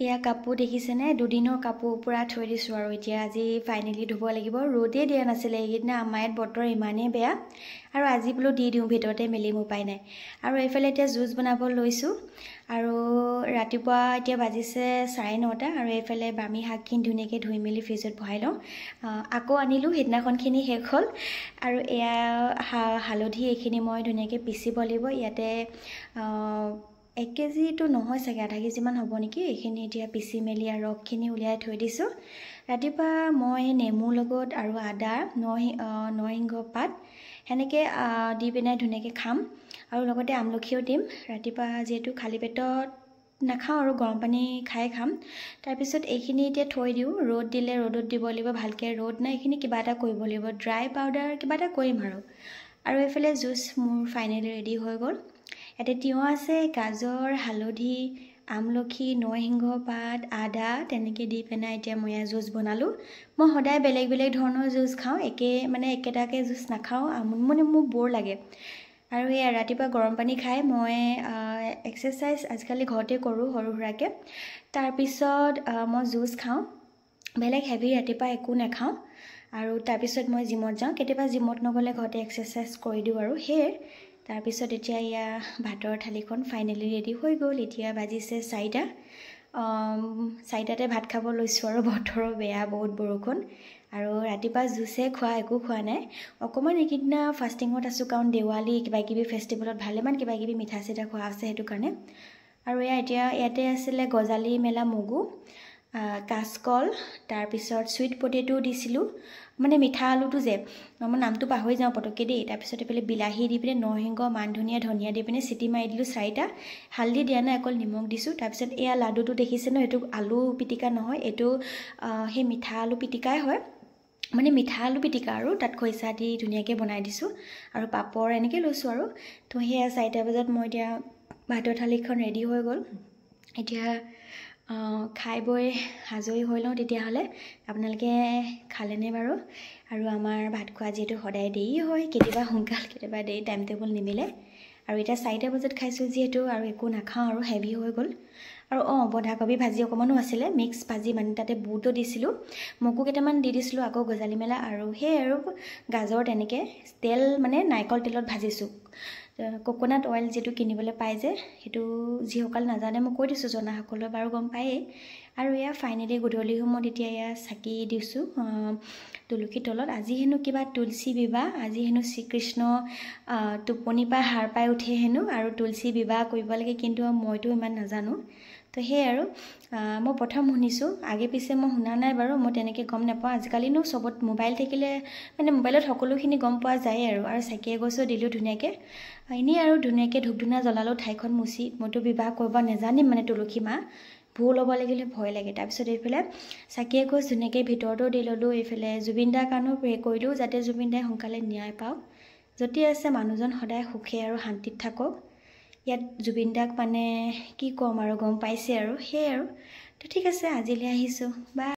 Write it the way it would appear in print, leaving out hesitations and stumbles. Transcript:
এয়া কাপোৰ দেখিছেনে দুদিনৰ কাপোৰ পুৰা থৈ দিছোঁ আৰু এতিয়া আজি ফাইনেলি ধুব লাগিব ৰ'দেই দিয়া নাছিলে এইকেইদিনা আমাৰ ইয়াত বতৰ ইমানেই বেয়া আৰু আজি বোলো দি দিওঁ ভিতৰতে মেলিম উপায় নাই আৰু এইফালে এতিয়া জুচ বনাব লৈছোঁ আৰু ৰাতিপুৱা এতিয়া বাজিছে 9:30 আৰু এইফালে বামি শাকখিনি ধুনীয়াকৈ ধুই মেলি ফ্ৰিজত ভৰাই লওঁ আকৌ আনিলোঁ সেইদিনাখনখিনি শেষ হ'ল আৰু এয়া হালধি এইখিনি মই ধুনীয়াকৈ পিচিব লাগিব ইয়াতে 1 কেজিটো নহয় চাগে আধা কেজিমান হ'ব নেকি এইখিনি এতিয়া পিচি মেলি আৰু ৰসখিনি উলিয়াই থৈ দিছোঁ ৰাতিপুৱা মই নেমুৰ লগত আৰু আদা নৰসিংহ পাত সেনেকৈ দি পিনে ধুনীয়াকৈ খাম আৰু লগতে আমলখিও দিম ৰাতিপুৱা যিহেতু খালী পেটত নাখাওঁ আৰু গৰম পানী খাই খাম তাৰপিছত এইখিনি এতিয়া থৈ দিওঁ ৰ'দ দিলে ৰ'দত দিব লাগিব ভালকৈ ৰ'দ নাই এইখিনি কিবা এটা কৰিব লাগিব ড্ৰাই পাউডাৰ কিবা এটা কৰিম আৰু এইফালে জুচ মোৰ ফাইনেলি ৰেডি হৈ গ'ল ইয়াতে তিয়ঁহ আছে গাজৰ হালধি আমলখি নৰসিংহ পাত আদা তেনেকৈ দি পেলাই এতিয়া মই জুচ বনালোঁ মই সদায় বেলেগ বেলেগ ধৰণৰ জুচ খাওঁ একেটাকে জুচ নাখাওঁ মানে মোৰ বৰ লাগে আৰু এই ৰাতিপুৱা গৰম পানী খাই মই এক্সাৰচাইজ আজিকালি ঘৰতে কৰোঁ সৰু সুৰাকৈ তাৰপিছত মই জুচ খাওঁ বেলেগ হেভি ৰাতিপুৱা একো নাখাওঁ আৰু তাৰপিছত মই জিমত যাওঁ কেতিয়াবা জিমত নগ'লে ঘৰতে এক্সাৰচাইজ কৰি দিওঁ আৰু সেয়ে তাৰপিছত এতিয়া এয়া ভাতৰ থালিখন ফাইনেলি ৰেডি হৈ গ'ল এতিয়া বাজিছে 4টাতে ভাত খাব লৈছোঁ আৰু বতৰো বেয়া বহুত বৰষুণ আৰু ৰাতিপুৱা জুচে খোৱা একো খোৱা নাই অকণমান এইকেইদিনা ফাষ্টিঙত আছোঁ কাৰণ দেৱালী কিবাকিবি ফেষ্টিভেলত ভালেমান কিবাকিবি মিঠা চিঠা খোৱা আছে সেইটো কাৰণে আৰু এতিয়া ইয়াতে আছিলে গজালি মেলা মগু কাচকল তাৰপিছত চুইট পটেটো দিছিলোঁ মানে মিঠা আলুটো যে মই নামটো পাহৰি যাওঁ পটককৈ দেই তাৰপিছত এইফালে বিলাহী দি পিনে নৰসিংহ মান ধনিয়া দি পিনে চিটি মাৰি দিলোঁ 4টা হালধি দিয়া নাই অকল নিমখ দিছোঁ তাৰপিছত এয়া লাডুটো দেখিছে ন এইটো আলু পিটিকা নহয় এইটো সেই মিঠা আলু পিটিকাই হয় মানে মিঠা আলু পিটিকা আৰু তাত খৰিচা দি ধুনীয়াকৈ বনাই দিছোঁ আৰু পাপৰ এনেকৈ লৈছোঁ আৰু তো সেয়া 4টা বজাত মই এতিয়া ভাতৰ থালিখন ৰেডি হৈ গ'ল এতিয়া খাই বৈ আজৰি হৈ লওঁ তেতিয়াহ'লে আপোনালোকে খালেনে বাৰু আৰু আমাৰ ভাত খোৱা যিহেতু সদায় দেৰি হয় কেতিয়াবা সোনকাল কেতিয়াবা দেৰি টাইম টেবুল নিমিলে আৰু এতিয়া 4টা বজাত খাইছোঁ যিহেতু আৰু একো নাখাওঁ আৰু হেভি হৈ গ'ল আৰু বন্ধাকবি ভাজি অকণমানো আছিলে মিক্স ভাজি মানে তাতে বুটো দিছিলোঁ মগু কেইটামান দি দিছিলোঁ আকৌ গজালি মেলা আৰু সেই আৰু গাজৰ তেনেকৈ তেল মানে নাৰিকল তেলত ভাজিছোঁ কোকোনাট অইল যিটো কিনিবলৈ পায় যে সেইটো যিসকল নাজানে মই কৈ দিছোঁ জনাসকলে বাৰু গম পায়েই আৰু এয়া ফাইনেলি গধূলি সময়ত এতিয়া এয়া চাকি দিছোঁ তুলসীৰ তলত আজি হেনো কিবা তুলসী বিবাহ আজি হেনো শ্ৰীকৃষ্ণ টোপনি পাই সাৰ পাই উঠে হেনো আৰু তুলসী বিবাহ কৰিব লাগে কিন্তু মইতো ইমান নাজানো তো সেয়ে আৰু মই প্ৰথম শুনিছোঁ আগে পিছে মই শুনা নাই বাৰু মই তেনেকৈ গম নাপাওঁ আজিকালিনো চবত মোবাইল থাকিলে মানে মোবাইলত সকলোখিনি গম পোৱা যায় আৰু চাকি এগছো দিলোঁ ধুনীয়াকৈ এনেই আৰু ধুনীয়াকৈ ধূপ ধূনা জ্বলালোঁ ঠাইখন মুচি মইতো বিবাহ কৰিব নাজানিম মানে তুলসী মা ভুল হ'ব লাগিলে ভয় লাগে তাৰপিছত এইফালে চাকি এগছ ধুনীয়াকৈ ভিতৰতো দি ল'লোঁ এইফালে জুবিন দাৰ কাৰণেও প্ৰে কৰিলোঁ যাতে জুবিন দাই সোনকালে ন্যায় পাওক য'তে আছে মানুহজন সদায় সুখে আৰু শান্তিত থাকক ইয়াত জুবিন দাক মানে কি ক'ম আৰু গম পাইছে আৰু সেয়ে আৰু তো ঠিক আছে আজিলৈ আহিছোঁ বা